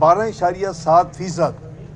12.7%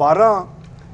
12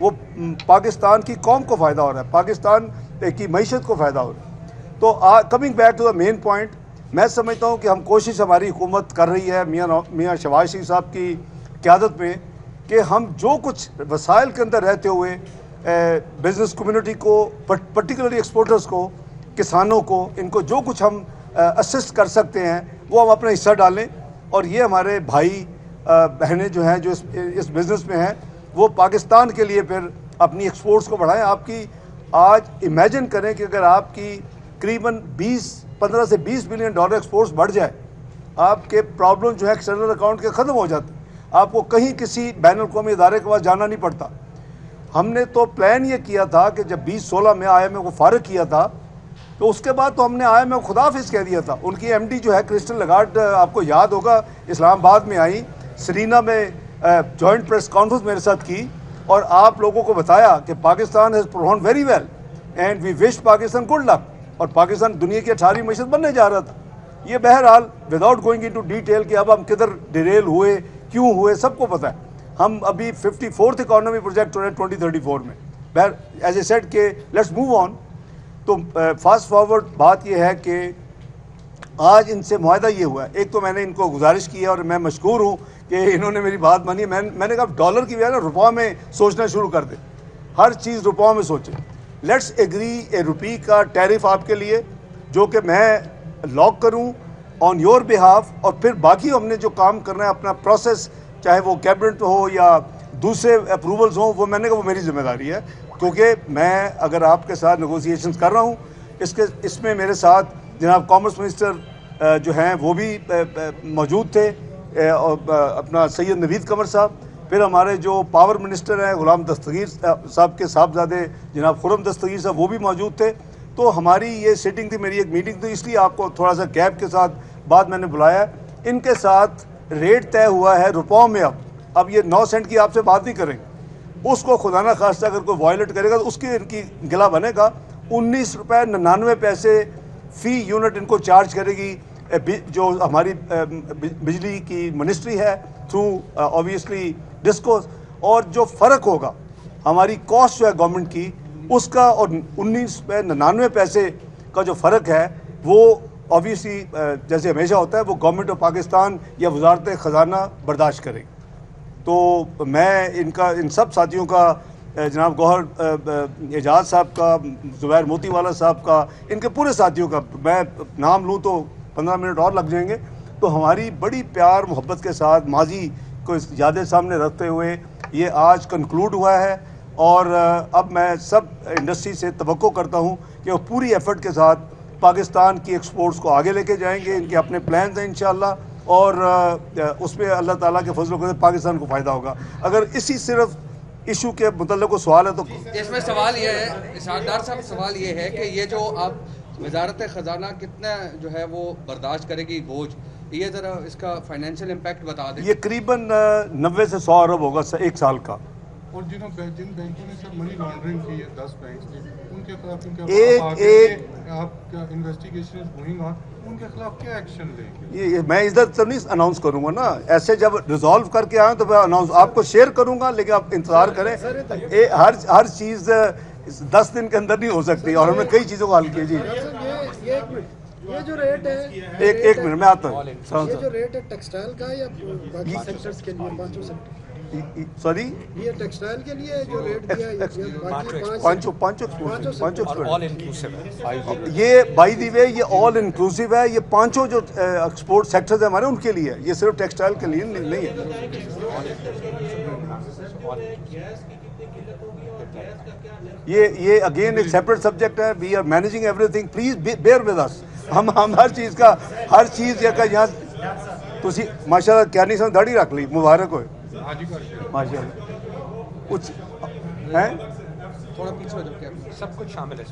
وہ پاکستان کی قوم کو فائدہ ہو رہا ہے, پاکستان کی معیشت کو فائدہ ہو رہا ہے. تو coming back to the main point, میں سمجھتا ہوں کہ ہم کوشش ہماری حکومت کر رہی ہے میاں شہباز شریف صاحب کی قیادت میں کہ ہم جو کچھ وسائل کے اندر رہتے ہوئے بزنس کمیونٹی کو, پرٹیکولرلی ایکسپورٹرز کو, کسانوں کو, ان کو جو کچھ ہم اسسٹ کر سکتے ہیں وہ ہم اپنا حصہ ڈالیں. اور یہ ہمارے بھائی بہنیں جو ہیں جو اس بزنس میں ہیں وہ پاکستان کے لیے پھر اپنی ایکسپورٹس کو بڑھائیں. آپ کی آج امیجن کریں کہ اگر آپ کی قریباً 15 سے 20 بلین ڈالر ایکسپورٹس بڑھ جائے, آپ کے پرابلم جو ہے ایکسٹرنل اکاؤنٹ کے ختم ہو جاتے ہیں, آپ کو کہیں کسی بین الاقوامی ادارے کے پاس جانا نہیں پڑتا. ہم نے تو پلان یہ کیا تھا کہ جب 2016 میں IMF کو فارغ کیا تھا تو اس کے بعد تو ہم نے IMF کو خداحافظ کہہ دیا تھا. ان کی MD جو ہے کرسٹن لگارڈ, آپ کو یاد ہوگا, اسلام آباد میں آئی, سرینا میں جوائنٹ پریس کانفرنس میرے ساتھ کی اور آپ لوگوں کو بتایا کہ Pakistan has performed very well and we wish Pakistan good luck, اور پاکستان دنیا کی 18ویں معیشت بننے جا رہا تھا. یہ بہرحال وداؤٹ گوئنگ انٹو ڈیٹیل کہ اب ہم کدھر ڈیریل ہوئے, کیوں ہوئے, سب کو پتہ ہے. ہم ابھی 54th اکانومی پروجیکٹ ہو رہے ہیں 2034 میں. بہر ایز اے سیٹ کہ لیٹس موو آن. تو فاسٹ فارورڈ بات یہ ہے کہ آج ان سے معاہدہ یہ ہوا ہے. ایک تو میں نے ان کو گزارش کی ہے اور میں مشکور ہوں کہ انہوں نے میری بات مانی. میں نے کہا ڈالر کی بجائے روپیہ میں سوچنا شروع کر دیں, ہر چیز روپیہ میں سوچیں. لیٹس ایگری اے روپی کا ٹیرف آپ کے لیے جو کہ میں لاک کروں آن یور بہاف, اور پھر باقی ہم نے جو کام کرنا ہے اپنا پروسیس, چاہے وہ کیبنٹ ہو یا دوسرے اپروولز ہوں, وہ میں نے کہا وہ میری ذمہ داری ہے. کیونکہ میں اگر آپ کے ساتھ نیگوسیشنز کر رہا ہوں, اس میں میرے ساتھ جناب کامرس منسٹر جو ہیں وہ بھی موجود تھے, اپنا سید نوید قمر صاحب, پھر ہمارے جو پاور منسٹر ہیں غلام دستگیر صاحب کے صاحبزادے جناب خرم دستگیر صاحب وہ بھی موجود تھے. تو ہماری یہ سیٹنگ تھی, میری ایک میٹنگ تھی, اس لیے آپ کو تھوڑا سا گیپ کے ساتھ بعد میں نے بلایا. ان کے ساتھ ریٹ طے ہوا ہے روپوں میں. اب یہ 9 سینٹ کی آپ سے بات نہیں کریں, اس کو خدا نہ خواستہ اگر کوئی وائلیٹ کرے گا تو اس کی ان کی گلا بنے گا. 19.99 فی یونٹ ان کو چارج کرے گی جو ہماری بجلی کی منسٹری ہے تھرو اوبیسلی ڈسکوز. اور جو فرق ہوگا ہماری کاسٹ جو ہے گورنمنٹ کی اس کا اور 19.99 کا جو فرق ہے وہ اوبیسلی جیسے ہمیشہ ہوتا ہے وہ گورنمنٹ آف پاکستان یا وزارت خزانہ برداشت کرے گی. تو میں ان سب ساتھیوں کا, جناب گوہر اعجاز صاحب کا, زبیر موتی والا صاحب کا, ان کے پورے ساتھیوں کا, میں نام لوں تو 15 منٹ اور لگ جائیں گے. تو ہماری بڑی پیار محبت کے ساتھ ماضی کو یادیں سامنے رکھتے ہوئے یہ آج کنکلوڈ ہوا ہے. اور اب میں سب انڈسٹری سے توقع کرتا ہوں کہ وہ پوری ایفرٹ کے ساتھ پاکستان کی ایکسپورٹس کو آگے لے کے جائیں گے. ان کے اپنے پلانز ہیں انشاءاللہ, اور اس میں اللہ تعالیٰ کے فضل و کرم سے پاکستان کو فائدہ ہوگا. اگر اسی صرف ایشو کے متعلق کوئی سوال ہے تو اس میں سوال یہ ہے اسحاق ڈار صاحب, سوال یہ ہے کہ یہ جو آپ وزارت خزانہ کتنا جو ہے وہ برداشت کرے گی بوجھ, یہ ذرا اس کا فائنینشیل امپیکٹ بتا دیں. یہ قریباً 90 سے 100 ارب ہوگا ایک سال کا. اور جن بینکوں نے سر منی لانڈرنگ کی ہے 10 بینکس نے, ان کے خلاف آپ کا انویسٹیگیشن گوئنگ آن, ان کے خلاف کیا ایکشن لیں گے؟ یہ میں ادھر تو نہیں اناؤنس کروں گا نا, ایسے جب ریزالو کر کے آئیں تو میں اناؤنس آپ کو شیئر کروں گا, لیکن آپ انتظار کریں. ہر چیز 10 دن کے اندر نہیں ہو سکتی, اور ہم نے کئی چیزوں کو حل کیا. جی یہ جو ریٹ ہے, ایک منٹ میں آتا ہوں. یہ جو ریٹ ہے ٹیکسٹائل کا یا باقی سیکٹرز کے لیے, پانچوں سیکٹر, سوری یہ ٹیکسٹائل کے لیے جو ریٹ دیا ہے پانچوں یہ بائی دی وے یہ آل انکلوسیو ہے. یہ پانچوں جو ایکسپورٹ سیکٹرز ہیں ہمارے ان کے لیے, یہ صرف ٹیکسٹائل کے لیے نہیں ہے. یہ اگین ایک سیپریٹ سبجیکٹ ہے. We are managing everything, please bear with us. ہم ہر چیز یہاں تسی ماشاء اللہ کیا نہیں سمجھ داڑھی رکھ لی, مبارک ہوئے ماشاء اللہ. کچھ ہے تھوڑا پیچھے ہو جاؤ, سب کچھ شامل ہے.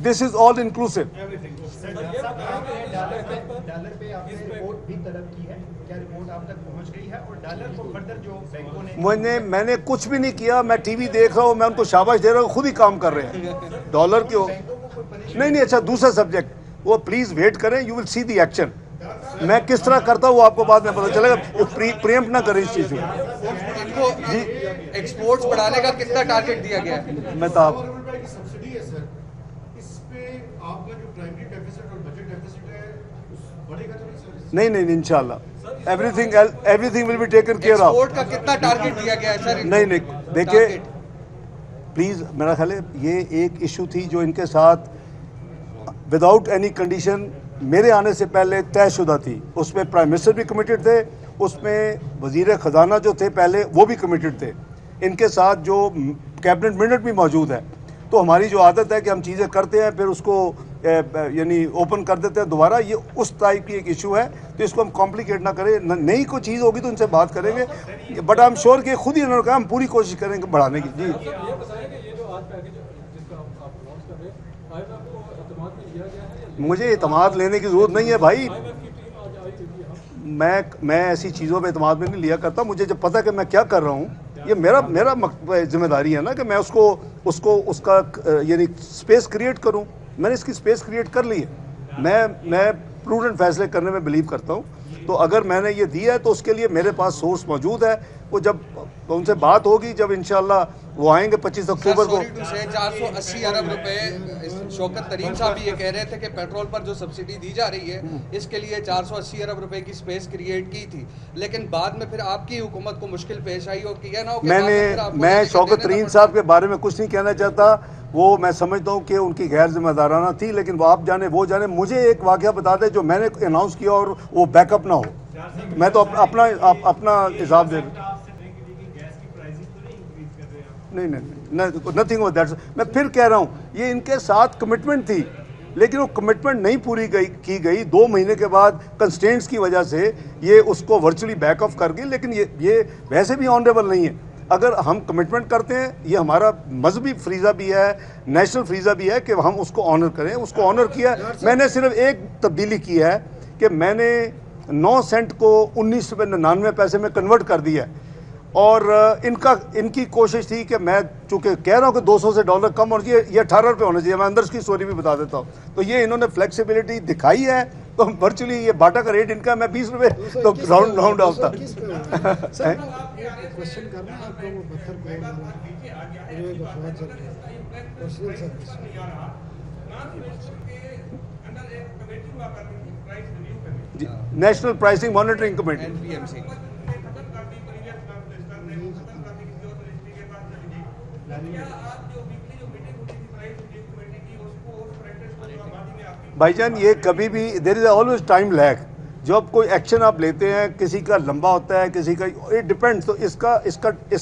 دس از آل انکلوسیو. ڈالر پہ آپ نے رپورٹ بھی طلب کی ہے, کیا رپورٹ آپ تک پہنچ گئی ہے؟ اور ڈالر کو فردر جو بینکوں نے میں نے کچھ بھی نہیں کیا, میں ٹی وی دیکھ رہا ہوں, میں ان کو شاباش دے رہا ہوں, خود ہی کام کر رہے ہیں. ڈالر کی نہیں, اچھا دوسرا سبجیکٹ وہ پلیز ویٹ کریں, you will see the action. میں کس طرح کرتا ہوں وہ آپ کو بعد میں پتہ چلے گا. پریمپٹ نہ کریں اس چیز کو. ان کو ایکسپورٹس بڑھانے کا کتنا ٹارگیٹ دیا گیا ہے؟ میں تو آپ سبسڈی ہے سر, اس پہ آپ کا جو پرائمری ڈیفیسٹ اور بجٹ ڈیفیسٹ ہے بڑھے گا تو نہیں سر؟ نہیں انشاءاللہ everything will be taken care of. Export کا کتنا ٹارگیٹ دیا گیا ہے سر؟ نہیں دیکھیے پلیز, میرا خیال ہے یہ ایک ایشو تھی جو ان کے ساتھ وداؤٹ اینی کنڈیشن میرے آنے سے پہلے طے شدہ تھی. اس میں پرائم منسٹر بھی کمیٹڈ تھے, اس میں وزیر خزانہ جو تھے پہلے وہ بھی کمیٹڈ تھے, ان کے ساتھ جو کیبنٹ منٹ بھی موجود ہے. تو ہماری جو عادت ہے کہ ہم چیزیں کرتے ہیں پھر اس کو یعنی اوپن کر دیتے ہیں دوبارہ, یہ اس ٹائپ کی ایک ایشو ہے, تو اس کو ہم کمپلیکیٹ نہ کریں. نئی کوئی چیز ہوگی تو ان سے بات کریں گے, بٹ آئی ایم شیور کہ خود ہی انہوں نے کہا ہم پوری کوشش کریں گے بڑھانے کی. جی مجھے اعتماد لینے کی ضرورت نہیں ہے بھائی, میں ایسی چیزوں پہ اعتماد میں نہیں لیا کرتا. مجھے جب پتہ کہ میں کیا کر رہا ہوں, یہ میرا ذمہ داری ہے نا کہ میں اس کا یعنی اسپیس کریٹ کروں. میں نے اس کی اسپیس کریٹ کر لی ہے. میں پروڈنٹ فیصلے کرنے میں بلیو کرتا ہوں. تو اگر میں نے یہ دیا ہے تو اس کے لیے میرے پاس سورس موجود ہے. وہ جب ان سے بات ہوگی, جب انشاءاللہ وہ آئیں گے 25 اکتوبر کو. 480 ارب روپے شوکت طرین صاحب بھی یہ کہہ رہے تھے کہ پیٹرول پر جو سبسڈی دی جا رہی ہے اس کے لیے 480 ارب روپے کی سپیس کریٹ کی تھی, لیکن بعد میں پھر آپ کی حکومت کو مشکل پیش آئی ہو کہ یہ نہ ہو کہ میں شوکت طرین صاحب کے بارے میں کچھ نہیں کہنا چاہتا. وہ میں سمجھتا ہوں کہ ان کی غیر ذمہ دارانہ تھی, لیکن وہ آپ جانے وہ جانے. مجھے ایک واقعہ بتا دیں جو میں نے اناؤنس کیا اور وہ بیک اپ نہ ہو. میں تو اپنا حساب دے نہیں نتھنگ آف دیٹ. میں پھر کہہ رہا ہوں یہ ان کے ساتھ کمٹمنٹ تھی, لیکن وہ کمٹمنٹ نہیں پوری کی گئی. 2 مہینے کے بعد کنسٹینٹس کی وجہ سے یہ اس کو ورچولی بیک اپ کر گئی. لیکن یہ ویسے بھی آنریبل نہیں ہے. اگر ہم کمٹمنٹ کرتے ہیں, یہ ہمارا مذہبی فریضہ بھی ہے, نیشنل فریضہ بھی ہے کہ ہم اس کو آنر کریں. اس کو آنر کیا. میں نے صرف ایک تبدیلی کی ہے کہ میں نے 9 سینٹ کو 19.99 میں کنورٹ کر دیا ہے. اور ان کی کوشش تھی کہ میں چونکہ کہہ رہا ہوں کہ 200 سے ڈالر کم ہونا چاہیے, یہ 18 روپے ہونا چاہیے. میں اندر اس کی سٹوری بھی بتا دیتا ہوں. تو یہ انہوں نے فلیکسیبلٹی دکھائی ہے. تو ورچولی یہ باٹا کا ریٹ ان کا, میں 20 روپے تو راؤنڈ آتا. کوشچن کرنا آپ کو وہ 72 نیشنل پرائسنگ مانیٹرنگ کمیٹی. بھائی جان یہ کبھی بھی دیر از آلویز ٹائم لیگ. جب کوئی ایکشن آپ لیتے ہیں, کسی کا لمبا ہوتا ہے, کسی کا اٹ ڈپینڈس. تو اس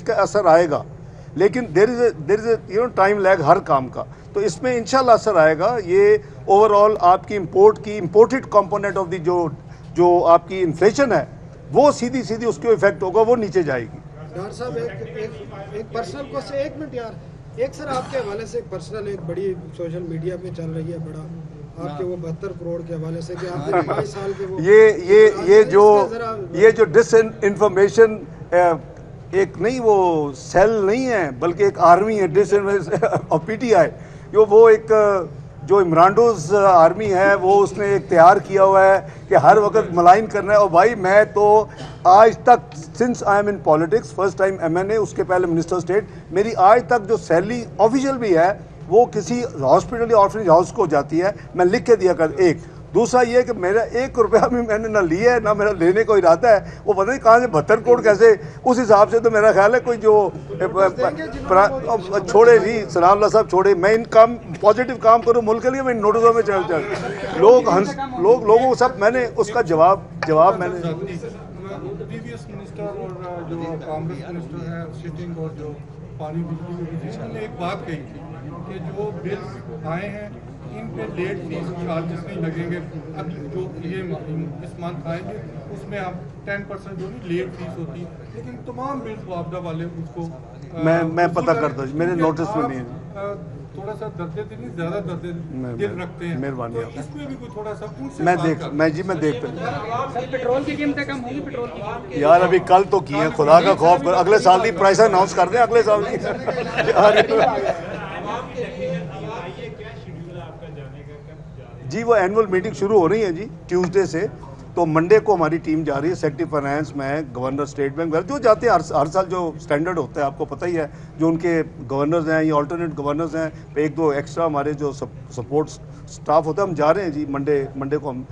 کا اثر آئے گا, لیکن دیر از اے ٹائم لیگ ہر کام کا. تو اس میں انشاءاللہ اثر آئے گا. یہ اوور آل آپ کی امپورٹڈ کمپوننٹ آف دی جو آپ کی انفلیشن ہے وہ سیدھی اس کو افیکٹ ہوگا, وہ نیچے جائے گی. ڈاکٹر صاحب ایک پرسنل کوشچن, 1 منٹ یار. ایک سر آپ کے حوالے سے ایک پرسنل ایک بڑی سوشل میڈیا پہ چل رہی ہے بڑا آپ کے وہ 72 کروڑ کے حوالے سے کہ آپ کے 22 سال کے وہ یہ جو ڈس انفارمیشن ایک نہیں وہ سیل نہیں ہے بلکہ ایک آرمی ہے ڈس اور پی ٹی آئی. وہ ایک جو عمرانڈوز آرمی ہے وہ اس نے ایک تیار کیا ہوا ہے کہ ہر وقت ملائن کرنا ہے. اور بھائی میں تو آج تک since I am in politics, first time MNA, اس کے پہلے منسٹر اسٹیٹ, میری آج تک جو سیلری آفیشیل بھی ہے وہ کسی ہاسپٹل یا آرفنیج ہاؤس کو جاتی ہے. میں لکھ کے دیا کر. ایک دوسرا یہ کہ میرا 1 روپیہ بھی میں نے نہ لیا ہے نہ میرا لینے کو ارادہ ہے. وہ پتہ نہیں کہاں سے 72 کروڑ کیسے. اس حساب سے تو میرا خیال ہے کوئی جو چھوڑے نہیں سلام اللہ صاحب چھوڑے. میں ان کام پازیٹیو کام کروں ملک کے لیے, میں ان نوٹسوں میں چل لوگوں کو سب میں نے اس کا جواب میں نے پریویس منسٹر اور جو کانگریس منسٹر ہیں سٹنگ اور جو پانی بجلی کے منسٹر نے ایک بات کہی تھی کہ جو بلز آئے ہیں ان پہ لیٹ فیس چارجز نہیں لگیں گے. اب جو یہ اس منتھ آئیں گے اس میں ہم 10% جو نہیں لیٹ فیس ہوتی, لیکن تمام بلز معاوضہ والے اس کو میں پتہ کرتا ہوں. میرے نوٹس میں نہیں ہے. تھوڑا سا درد دل نہیں, زیادہ درد دل رکھتے ہیں. مہربانی. اس میں بھی کوئی تھوڑا سا میں دیکھتا ہوں. پیٹرول کی قیمتیں کم ہوں گی. پیٹرول کی یار ابھی کل تو کی ہیں, خدا کا خوف کر. اگلے سال کی پرائس اناؤنس کر دیں اگلے سال کی. جی وہ اینول میٹنگ شروع ہو رہی ہے جی ٹیوزڈے سے, تو منڈے کو ہماری ٹیم جا رہی ہے، سیکرٹری فائنانس میں، گورنر اسٹیٹ بینک وغیرہ جو جاتے ہیں ہر سال جو اسٹینڈرڈ ہوتا ہے آپ کو پتہ ہی ہے، جو ان کے گورنرز ہیں یا آلٹرنیٹ گورنرز ہیں، ایک دو ایکسٹرا ہمارے جو سپورٹ سٹاف ہوتا ہے، ہم جا رہے ہیں جی منڈے کو ہم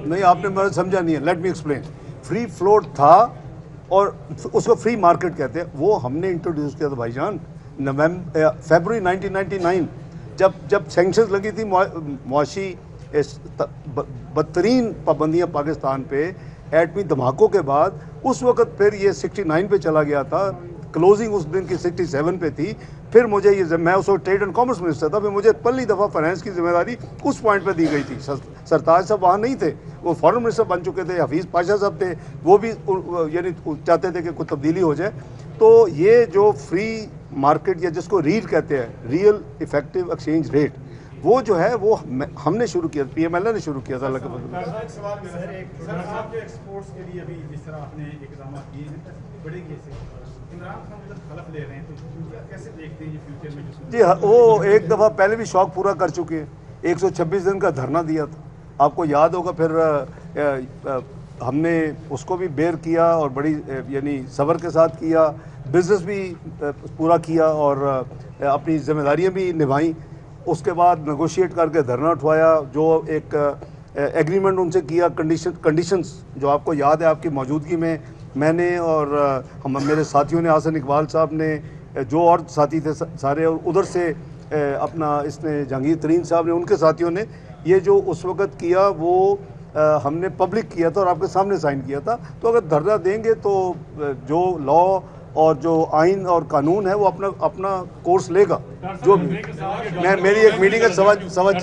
نہیں، آپ نے میں سمجھا نہیں ہے، let me explain. Free float تھا اور اس کو فری مارکیٹ کہتے ہیں، وہ ہم نے انٹروڈیوس کیا تھا بھائی جان فیبروری 1999 جب سینکشنز لگی تھی معاشی بدترین پابندیاں پاکستان پہ ایٹمی دھماکوں کے بعد، اس وقت پھر یہ 69 پہ چلا گیا تھا، کلوزنگ اس دن کی 67 پہ تھی. پھر مجھے یہ میں اس وقت ٹریڈ اینڈ کامرس منسٹر تھا، پھر مجھے پہلی دفعہ فائنانس کی ذمہ داری اس پوائنٹ پہ دی گئی تھی. سرتاج صاحب وہاں نہیں تھے، وہ فارن منسٹر بن چکے تھے، حفیظ پاشا صاحب تھے، وہ بھی یعنی چاہتے تھے کہ کوئی تبدیلی ہو جائے. تو یہ جو فری مارکیٹ یا جس کو ریل کہتے ہیں، ریئل افیکٹو ایکسچینج ریٹ، وہ جو ہے وہ ہم نے شروع کیا، پی ایم ایل اے نے شروع کیا تھا. اللہ کے فضل سے. ایک سوال سر آپ کے ایکسپورٹس کے لیے ابھی جس طرح آپ نے اقدامات کیے ہیں بڑے کیسے عمران خان مطلب حلف لے رہے ہیں، تو کیسے دیکھتے ہیں یہ فیوچر میں؟ جی وہ ایک دفعہ پہلے بھی شوق پورا کر چکے ہیں، 126 دن کا دھرنا دیا تھا، آپ کو یاد ہوگا. پھر ہم نے اس کو بھی بیئر کیا اور بڑی یعنی صبر کے ساتھ کیا، بزنس بھی پورا کیا اور اپنی ذمہ داریاں بھی نبھائیں. اس کے بعد نیگوشیٹ کر کے دھرنا اٹھوایا، جو ایک ایگریمنٹ ان سے کیا، کنڈیشنز جو آپ کو یاد ہے آپ کی موجودگی میں نے اور میرے ساتھیوں نے، حسن اقبال صاحب نے، جو اور ساتھی تھے سارے، اور ادھر سے اپنا اس نے جہانگیر ترین صاحب نے، ان کے ساتھیوں نے یہ جو اس وقت کیا وہ ہم نے پبلک کیا تھا اور آپ کے سامنے سائن کیا تھا. تو اگر دھرنا دیں گے تو جو لا اور جو آئین اور قانون ہے وہ اپنا کورس لے گا. جو میری ایک میٹنگ ہے سمجھ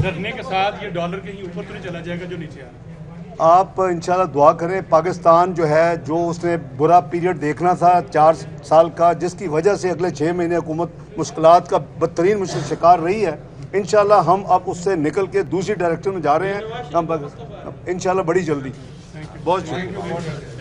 دھرنے کے ساتھ یہ ڈالر کہیں اوپر تو نہیں چلا جائے گا جو نیچے آ رہا ہے؟ آپ انشاءاللہ دعا کریں. پاکستان جو ہے، جو اس نے برا پیریڈ دیکھنا تھا 4 سال کا، جس کی وجہ سے اگلے 6 مہینے حکومت مشکلات کا بدترین شکار رہی ہے، انشاءاللہ ہم اب اس سے نکل کے دوسری ڈائریکشن میں جا رہے ہیں. ہم انشاءاللہ بڑی جلدی. بہت شکریہ.